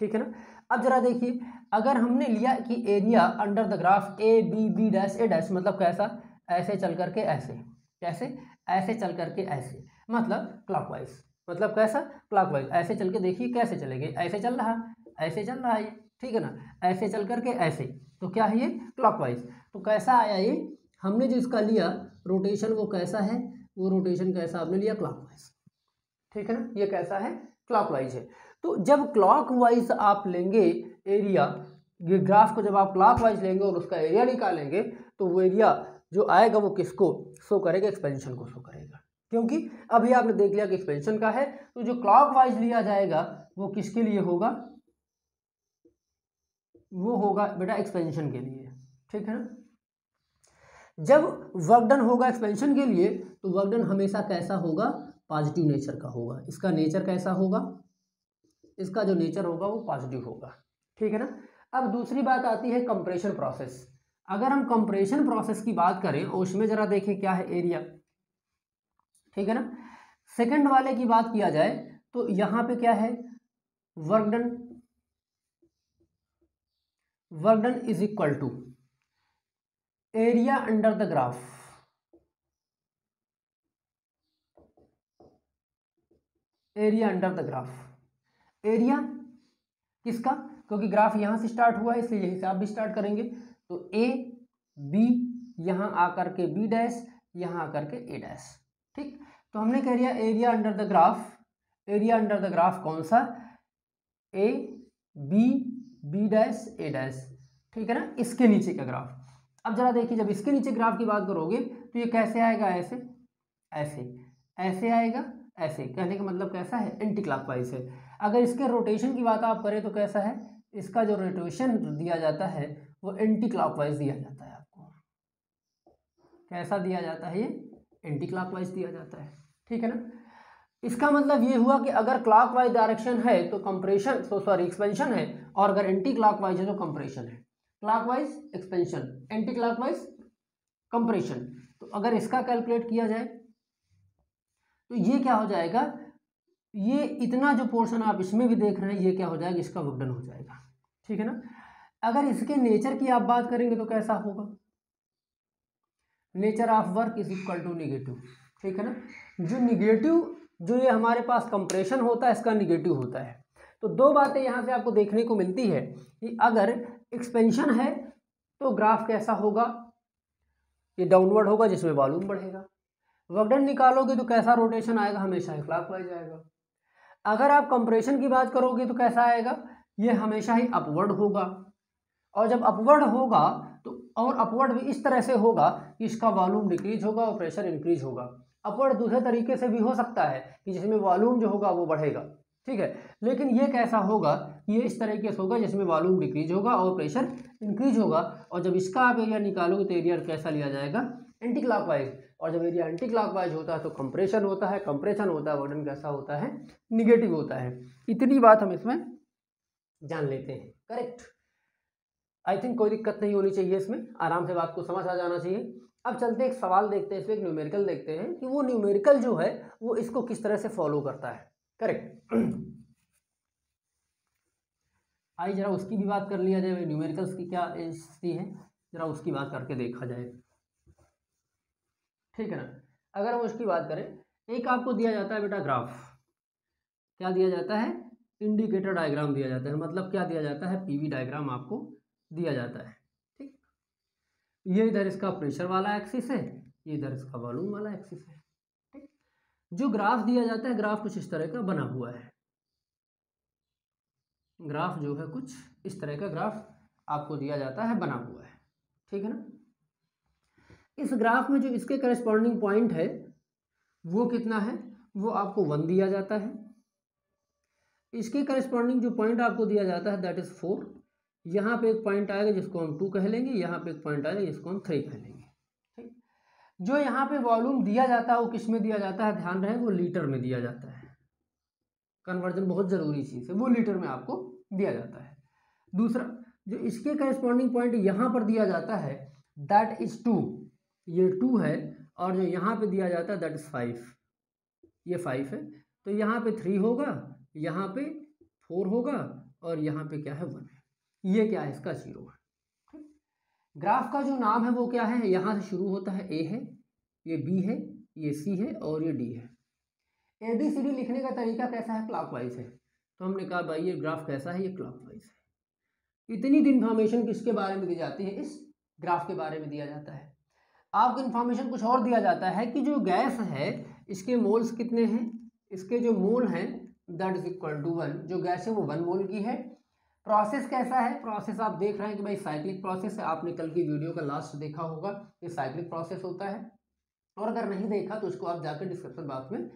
A: ठीक है ना। अब जरा देखिए, अगर हमने लिया कि area under the graph A B B dash A dash, मतलब कैसा, ऐसे चल करके ऐसे, कैसे, ऐसे चल करके ऐसे, मतलब क्लॉकवाइज, मतलब कैसा, क्लॉकवाइज, ऐसे चल के देखिए कैसे चलेंगे, ऐसे चल रहा, ऐसे चल रहा है, ठीक है ना, ऐसे चल करके ऐसे, तो क्या है ये, क्लॉकवाइज। तो कैसा आया ये, हमने जो इसका लिया रोटेशन वो कैसा है, वो रोटेशन कैसा आपने लिया, क्लॉकवाइज, ठीक है ना, ये कैसा है, क्लॉकवाइज है। तो जब क्लॉकवाइज आप लेंगे एरिया, ये ग्राफ को जब आप क्लॉकवाइज लेंगे और उसका एरिया निकालेंगे तो वो एरिया जो आएगा वो किसको शो करेगा, एक्सपेंशन को शो करेगा, क्योंकि अभी आपने देख लिया कि एक्सपेंशन का है, तो जो क्लॉकवाइज लिया जाएगा वो किसके लिए होगा, वो होगा बेटा एक्सपेंशन के लिए, ठीक है ना। जब वर्क डन होगा एक्सपेंशन के लिए तो वर्क डन हमेशा कैसा होगा, पॉजिटिव नेचर का होगा, इसका नेचर कैसा होगा, इसका जो नेचर होगा वो पॉजिटिव होगा, ठीक है ना। अब दूसरी बात आती है कंप्रेशन प्रोसेस। अगर हम कंप्रेशन प्रोसेस की बात करें और उसमें जरा देखें क्या है, एरिया, ठीक है ना। सेकंड वाले की बात किया जाए तो यहां पे क्या है, work done, work done is equal to area under the graph, area under the graph, area किसका, क्योंकि ग्राफ यहां से स्टार्ट हुआ है इसलिए यहीं से आप भी स्टार्ट करेंगे, तो ए बी, यहां आकर के बी डैश, यहां आकर के ए डैश, ठीक। तो हमने कह दिया area under the graph, area under the graph कौन सा, A B B dash A dash, ठीक है ना, इसके नीचे का ग्राफ। अब जरा देखिए, जब इसके नीचे ग्राफ की बात करोगे तो ये कैसे आएगा, ऐसे ऐसे ऐसे आएगा, ऐसे, कहने का मतलब कैसा है, एंटी क्लॉकवाइज है। अगर इसके रोटेशन की बात आप करें तो कैसा है, इसका जो रोटेशन दिया जाता है वो एंटी क्लॉकवाइज दिया जाता है आपको। कैसा दिया जाता है? ये एंटी क्लॉकवाइज दिया जाता है, ठीक है ना। इसका मतलब ये हुआ कि अगर क्लॉकवाइज डायरेक्शन है तो कंप्रेशन, एक्सपेंशन है, और अगर एंटी क्लॉकवाइज है तो कंप्रेशन है। Clockwise expansion, anti clockwise compression. तो अगर इसका कैलकुलेट किया जाए तो ये क्या हो जाएगा, ये इतना जो पोर्शन आप इसमें भी देख रहे हैं ये क्या हो जाएगा, इसका वर्क डन हो जाएगा, ठीक है ना। अगर इसके नेचर की आप बात करेंगे तो कैसा होगा, nature of work is equal to negative, ठीक है ना। जो निगेटिव, जो ये हमारे पास कंप्रेशन होता है इसका निगेटिव होता है। तो दो बातें यहाँ से आपको देखने को मिलती है कि अगर एक्सपेंशन है तो ग्राफ कैसा होगा, ये डाउनवर्ड होगा जिसमें वॉल्यूम बढ़ेगा। वर्क डन निकालोगे तो कैसा रोटेशन आएगा, हमेशा ही क्लॉकवाइज आएगा। अगर आप कंप्रेशन की बात करोगे तो कैसा आएगा, ये हमेशा ही अपवर्ड होगा। और जब अपवर्ड होगा तो और अपवर्ड भी इस तरह से होगा कि इसका वॉल्यूम डिक्रीज होगा और प्रेशर इंक्रीज होगा। अपवर्ड दूसरे तरीके से भी हो सकता है कि जिसमें वॉल्यूम जो होगा वो बढ़ेगा, ठीक है। लेकिन ये कैसा होगा, ये इस तरीके से होगा जिसमें वॉल्यूम डिक्रीज होगा और प्रेशर इंक्रीज होगा। और जब इसका आप एरिया निकालोगे तो एरिया कैसा लिया जाएगा, एंटी क्लॉकवाइज। और जब एरिया एंटी क्लॉकवाइज होता है तो कंप्रेशन होता है, कंप्रेशन होता है, वर्क डन कैसा होता है, निगेटिव होता है। इतनी बात हम इसमें जान लेते हैं, करेक्ट। आई थिंक कोई दिक्कत नहीं होनी चाहिए इसमें, आराम से बात को समझ आ जाना चाहिए। अब चलते एक सवाल देखते हैं, इसमें एक न्यूमेरिकल देखते हैं कि वो न्यूमेरिकल जो है वो इसको किस तरह से फॉलो करता है, करेक्ट। आइए जरा उसकी भी बात कर लिया जाए, न्यूमेरिकल्स की क्या स्थिति है जरा उसकी बात करके देखा जाए, ठीक है ना। अगर हम उसकी बात करें, एक आपको दिया जाता है बेटा ग्राफ, क्या दिया जाता है, इंडिकेटर डायग्राम दिया जाता है। मतलब क्या दिया जाता है, पीवी डायग्राम आपको दिया जाता है, ठीक। ये इधर इसका प्रेशर वाला एक्सिस है, ये इधर इसका वॉल्यूम वाला एक्सिस है, ठीक। जो ग्राफ दिया जाता है, ग्राफ कुछ इस तरह का बना हुआ है। ग्राफ जो है कुछ इस तरह का ग्राफ आपको दिया जाता है, बना हुआ है, ठीक है ना। इस ग्राफ में जो इसके करस्पॉन्डिंग पॉइंट है वो कितना है, वो आपको 1 दिया जाता है। इसके करस्पॉन्डिंग जो पॉइंट आपको दिया जाता है दैट इज 4। यहाँ पे एक पॉइंट आएगा जिसको हम 2 कह लेंगे, यहाँ पे एक पॉइंट आएगा जिसको हम 3 कह लेंगे, ठीक। जो यहाँ पे वॉल्यूम दिया जाता है वो किस में दिया जाता है, ध्यान रहे वो लीटर में दिया जाता है। कन्वर्जन बहुत जरूरी चीज़ है, वो लीटर में आपको दिया जाता है। दूसरा, जो इसके करस्पॉन्डिंग पॉइंट यहाँ पर दिया जाता है दैट इज 2, ये 2 है। और जो यहाँ पे दिया जाता है दैट इज 5, ये 5 है। तो यहाँ पे 3 होगा, यहाँ पे 4 होगा और यहाँ पे क्या है 1 है। ये क्या है, इसका 0 है, ठीक। ग्राफ का जो नाम है वो क्या है, यहाँ से शुरू होता है, ए है, ये बी है, ये सी है और ये डी है। ABCD लिखने का तरीका कैसा है, क्लॉकवाइज है। तो हमने कहा भाई ये ग्राफ कैसा है, ये क्लॉकवाइज है। इतनी इन्फॉर्मेशन किसके बारे में दी जाती है, इस ग्राफ के बारे में दिया जाता है। आपको इन्फॉर्मेशन कुछ और दिया जाता है कि जो गैस है इसके मोल्स कितने हैं, इसके जो मोल हैं दैट इज इक्वल टू 1। जो गैस है वो 1 मोल की है। प्रोसेस कैसा है, प्रोसेस आप देख रहे हैं कि भाई साइक्लिक प्रोसेस है। आपने कल की वीडियो का लास्ट देखा होगा, ये साइक्लिक प्रोसेस होता है। और अगर नहीं देखा तो उसको आप जाकर डिस्क्रिप्शन बॉक्स में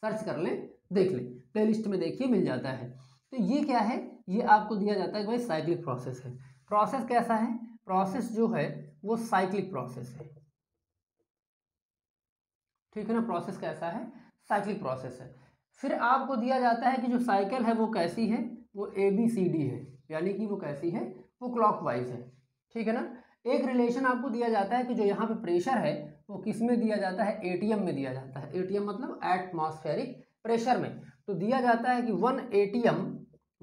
A: सर्च कर लें, देख लें, प्ले लिस्ट में देखिए मिल जाता है। तो ये क्या है, ये आपको दिया जाता है कि भाई साइक्लिक प्रोसेस है। प्रोसेस कैसा है, प्रोसेस जो है वो साइक्लिक प्रोसेस है, ठीक है ना। प्रोसेस कैसा है, साइक्लिक प्रोसेस है। फिर आपको दिया जाता है कि जो साइकिल है वो कैसी है, वो ABCD है, यानी कि वो कैसी है, वो क्लॉकवाइज है, ठीक है ना। एक रिलेशन आपको दिया जाता है कि जो यहाँ पे प्रेशर है वो किस में दिया जाता है, ATM में दिया जाता है। ATM मतलब एटमॉस्फेरिक प्रेशर में। तो दिया जाता है कि 1 ATM,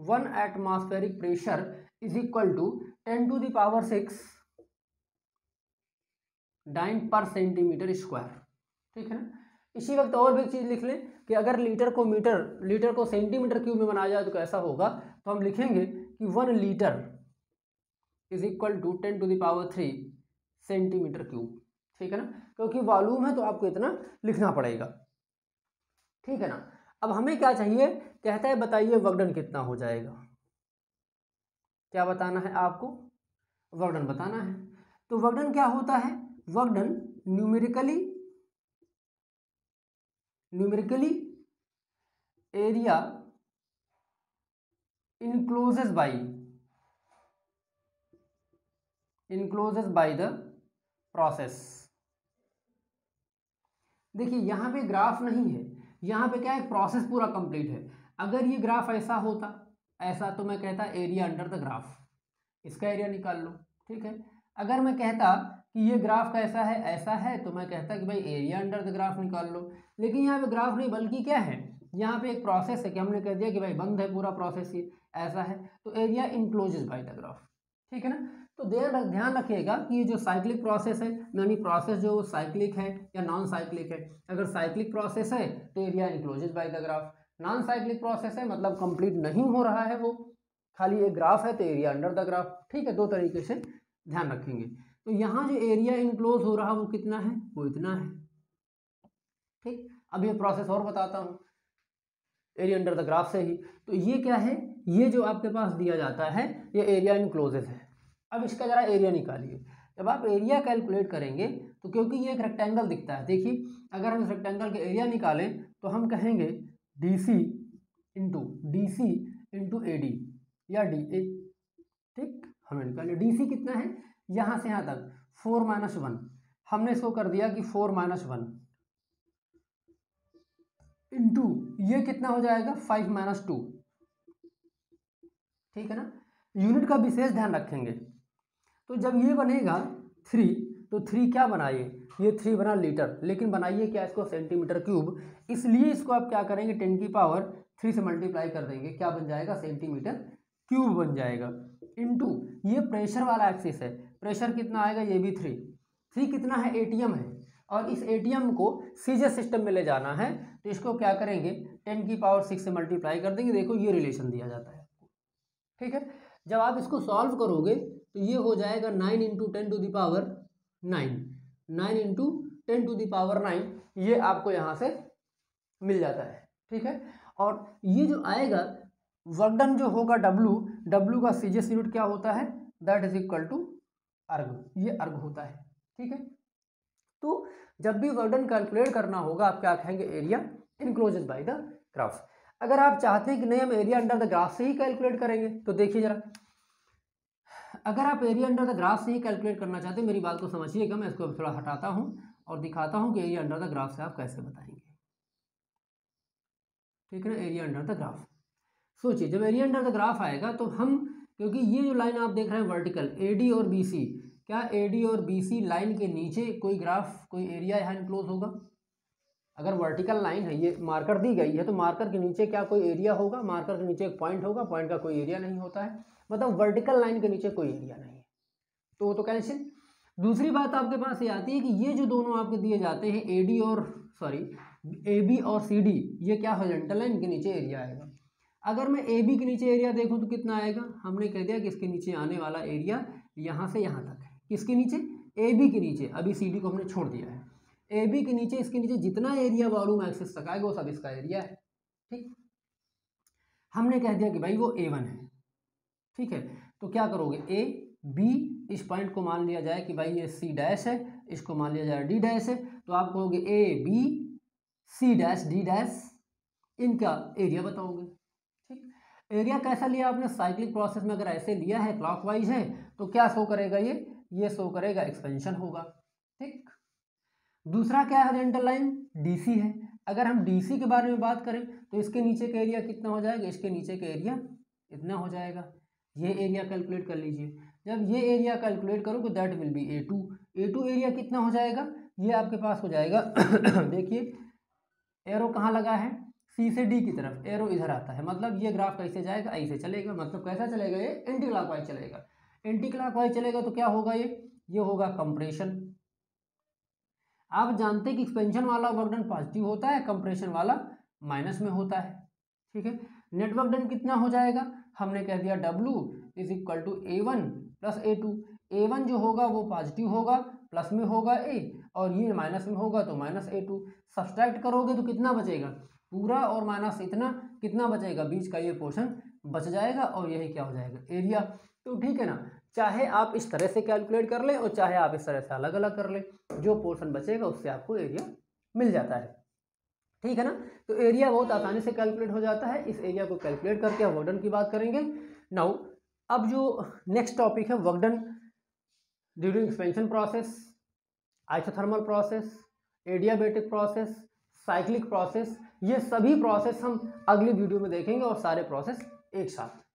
A: 1 atmospheric pressure is equal to 10⁶ dyne per centimetre square, ठीक है ना। इसी वक्त और भी एक चीज़ लिख लें कि अगर लीटर को सेंटीमीटर क्यूब में बनाया जाए तो कैसा होगा। तो हम लिखेंगे कि 1 litre is equal to 10⁻³ centimetre cube, ठीक है ना। क्योंकि वॉल्यूम है तो आपको इतना लिखना पड़ेगा, ठीक है ना। अब हमें क्या चाहिए, कहता है बताइए वर्क डन कितना हो जाएगा। क्या बताना है आपको, वर्क डन बताना है। तो वर्क डन क्या होता है, work done numerically area encloses by encloses by the process. देखिए यहाँ पे ग्राफ नहीं है, यहाँ पे क्या है, प्रोसेस पूरा कंप्लीट है। अगर ये ग्राफ ऐसा होता, ऐसा, तो मैं कहता एरिया अंडर द ग्राफ, इसका एरिया निकाल लो, ठीक है। अगर मैं कहता कि ये ग्राफ कैसा है, ऐसा है, तो मैं कहता कि भाई एरिया अंडर द ग्राफ निकाल लो। लेकिन यहाँ पे ग्राफ नहीं, बल्कि क्या है, यहाँ पे एक प्रोसेस है कि हमने कह दिया कि भाई बंद है पूरा प्रोसेस, ये ऐसा है, तो area encloses by the graph, ठीक है ना। तो ध्यान रखिएगा कि ये जो साइक्लिक प्रोसेस है, यानी प्रोसेस जो साइक्लिक है या नॉन साइक्लिक है। अगर साइक्लिक प्रोसेस है तो area encloses by the graph, non cyclic process है मतलब कंप्लीट नहीं हो रहा है वो, खाली एक ग्राफ है, तो एरिया अंडर द ग्राफ, ठीक है। दो तरीके से ध्यान रखेंगे। तो यहाँ जो एरिया इनक्लोज हो रहा वो कितना है, वो इतना है, ठीक। अब ये प्रोसेस और बताता हूँ एरिया अंडर द ग्राफ से ही। तो ये क्या है, ये जो आपके पास दिया जाता है ये एरिया इनक्लोजेस है। अब इसका जरा एरिया निकालिए। जब आप एरिया कैलकुलेट करेंगे तो क्योंकि ये एक रेक्टेंगल दिखता है, देखिए अगर हम इस रेक्टेंगल के एरिया निकालें तो हम कहेंगे DC इंटू AD या DA, ठीक। हमने निकाले DC कितना है, यहाँ से यहाँ तक 4 - 1, हमने इसको कर दिया कि 4 - 1 इंटू ये कितना हो जाएगा 5 - 2, ठीक है ना। यूनिट का विशेष ध्यान रखेंगे। तो जब ये बनेगा 3, तो 3 क्या बनाइए, ये 3 बना लीटर, लेकिन बनाइए क्या इसको सेंटीमीटर क्यूब, इसलिए इसको आप क्या करेंगे 10 की पावर 3 से मल्टीप्लाई कर देंगे, क्या बन जाएगा सेंटीमीटर क्यूब बन जाएगा। इंटू ये प्रेशर वाला एक्सिस है, प्रेशर कितना आएगा, ये भी 3 कितना है, ATM है, और इस ATM को सीजे सिस्टम में ले जाना है, तो इसको क्या करेंगे 10 की पावर 6 से मल्टीप्लाई कर देंगे। देखो ये रिलेशन दिया जाता है आपको, ठीक है। जब आप इसको सॉल्व करोगे तो ये हो जाएगा 9 × 10 to the power 9, 9 × 10 to the power 9, ये आपको यहाँ से मिल जाता है, ठीक है। और ये जो आएगा वर्क डन जो होगा W का सीजीएस यूनिट क्या होता है, दैट इज इक्वल टू अर्ग, ये अर्ग होता है, ठीक है। तो जब भी वर्क डन कैलकुलेट करना होगा आप क्या कहेंगे, area encloses by the graph. अगर आप चाहते हैं कि नहीं हम एरिया अंडर द ग्राफ से ही कैलकुलेट करेंगे, तो देखिए जरा, अगर आप एरिया अंडर द ग्राफ से ही कैलकुलेट करना चाहते हैं, मेरी बात को समझिएगा, मैं इसको थोड़ा हटाता हूं और दिखाता हूं कि एरिया अंडर द ग्राफ से आप कैसे बताएंगे, ठीक है ना। एरिया अंडर द ग्राफ, सोचिए जब एरिया अंडर द ग्राफ आएगा तो हम, क्योंकि ये जो लाइन आप देख रहे हैं वर्टिकल AD और BC, क्या AD और BC लाइन के नीचे कोई ग्राफ, कोई एरिया यहाँ इनक्लोज होगा। अगर वर्टिकल लाइन है, ये मार्कर दी गई है, तो मार्कर के नीचे क्या कोई एरिया होगा, मार्कर के नीचे एक पॉइंट होगा, पॉइंट का कोई एरिया नहीं होता है, मतलब वर्टिकल लाइन के नीचे कोई एरिया नहीं है, तो वो तो कैंसिल। दूसरी बात आपके पास ये आती है कि ये जो दोनों आपके दिए जाते हैं AB और CD, ये क्या हॉरिजॉन्टल लाइन के नीचे एरिया आएगा। अगर मैं AB के नीचे एरिया देखूं तो कितना आएगा, हमने कह दिया कि इसके नीचे आने वाला एरिया यहाँ से यहाँ तक है, किसके नीचे, AB के नीचे, अभी CD को हमने छोड़ दिया है, AB के नीचे, इसके नीचे जितना एरिया वॉल्यूम एक्सिस तक आएगा वो सब इसका एरिया है, ठीक। हमने कह दिया कि भाई वो A1 है, ठीक है। तो क्या करोगे, AB, इस पॉइंट को मान लिया जाए कि भाई ये C' है, इसको मान लिया जाए D' है, तो आप कहोगे AB C', D', इनका एरिया बताओगे, ठीक। एरिया कैसा लिया आपने, साइक्लिक प्रोसेस में अगर ऐसे लिया है क्लॉकवाइज है तो क्या शो करेगा, ये शो करेगा एक्सपेंशन होगा, ठीक। दूसरा क्या है, हॉरिजॉन्टल लाइन DC है, अगर हम DC के बारे में बात करें तो इसके नीचे का एरिया कितना हो जाएगा, इसके नीचे का एरिया इतना हो जाएगा, ये एरिया कैलकुलेट कर लीजिए। जब ये एरिया कैलकुलेट करोगे that will be A2 area कितना हो जाएगा, ये आपके पास हो जाएगा देखिए एरो कहाँ लगा है, C से D की तरफ एरो इधर आता है, मतलब ये ग्राफ कैसे जाएगा, ऐसे चलेगा, मतलब कैसा चलेगा, ये एंटी क्लॉकवाइज चलेगा। एंटी क्लॉकवाइज चलेगा तो क्या होगा, ये होगा कंप्रेशन। आप जानते हैं कि एक्सपेंशन वाला वर्क डन पॉजिटिव होता है, कंप्रेशन वाला माइनस में होता है, ठीक है। नेट वर्क डन कितना हो जाएगा, हमने कह दिया W is equal to A1 plus A2, A1 जो होगा वो पॉजिटिव होगा, प्लस में होगा A, और ये माइनस में होगा तो माइनस A2। सब्सट्रैक्ट करोगे तो कितना बचेगा, पूरा और माइनस इतना, कितना बचेगा, बीच का ये पोर्शन बच जाएगा, और यही क्या हो जाएगा, एरिया। तो ठीक है ना, चाहे आप इस तरह से कैलकुलेट कर लें और चाहे आप इस तरह से अलग अलग कर लें, जो पोर्शन बचेगा उससे आपको एरिया मिल जाता है, ठीक है ना। तो एरिया बहुत आसानी से कैलकुलेट हो जाता है। इस एरिया को कैलकुलेट करके हम वर्क डन की बात करेंगे। नाउ अब जो नेक्स्ट टॉपिक है work done during expansion process, isothermal process, adiabatic process, cyclic process, ये सभी प्रोसेस हम अगली वीडियो में देखेंगे और सारे प्रोसेस एक साथ।